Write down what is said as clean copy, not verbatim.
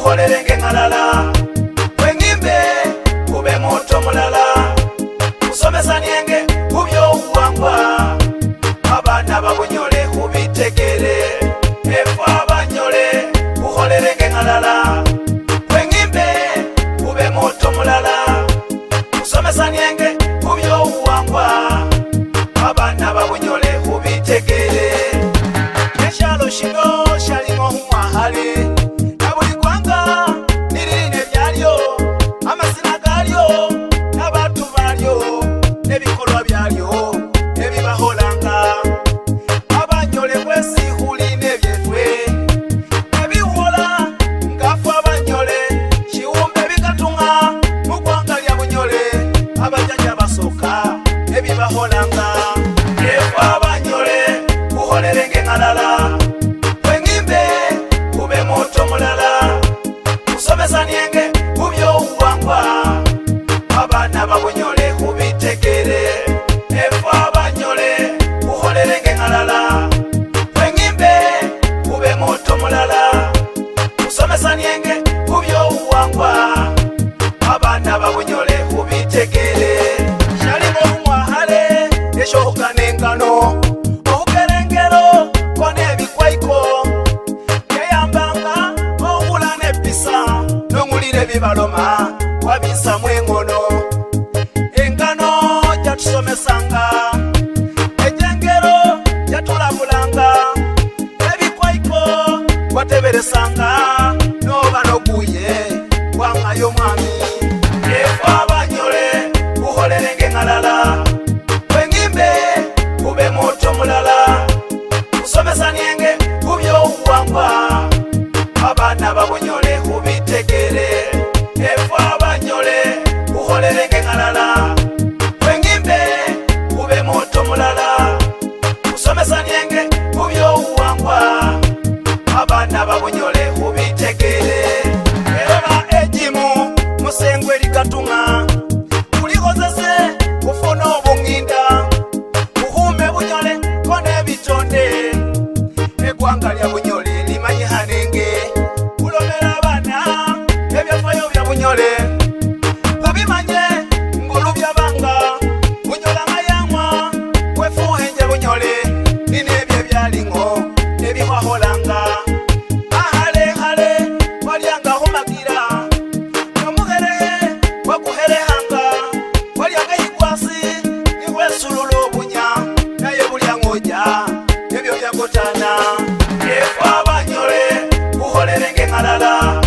uholerenge ngalala wengimbe ube moto mulala usomesanienge kubyo uwangwa abana babunyole kubitegere efu abanyole uholerenge ngalala wengimbe ube moto mulala usomesanienge kubyo uwangwa abana babunyole kubitegere eshalo shino shalimo humwahale nabuli gwanga nirine byalyo amasina galyo n'abantu balyo n'ebikolwa byalyo ebibaholanga abanyole bwesihuli n'ebyefwe ebiwola ngafu abanyole kiwumbe bikatunga mu gwanga lya bunyole abajanja basoka ebibaholanga efu abanyole uholerenge ngalala wengimbe ube moto mulala usomesanienge kubyo uwangwa abana babunyole kubitegere efu abanyole uholerenge ngalala wengimbe ube moto mulala usomesanienge kubyo uwangwa abana babunyole kubitegere shalimo humwahale eshohukanengano obukerengero kone ebikwaiko yeyambanga ogula nepisa nongulire bibaloma wabisa mwengono engano jatusomesanga ejengero jatulabulanga ebikwaiko wateberesanga noba noguye wangayo mwami efu abanyole uholerenge ngalala wengimbe ube moto mulala usomesanienge kubyo uwangwa abana babunyole kubitegere efu abanyole uholerenge ngalala wengimbe ube moto mulala usomesanienge kubyo uwangwa abana babunyole kubitegere eroba ejimu musengwe likatunga ulikozese kufuna obung'inda uhume bunyole kone bitonde egwanga lya bunyole limanyi hanenge ulomera abana ebyafayo bya bunyole babimanye ngulu byabanga bunyola ngayamwa wefuhenje bunyole nine ebyo byalingo ebiwaholanga ahale walyanga humagira nomugerehe wakuherehanga walyanga igwasi niwesulula obunya naye bulyangoja ebyo byagotana efu abanyole uholerenge ngalala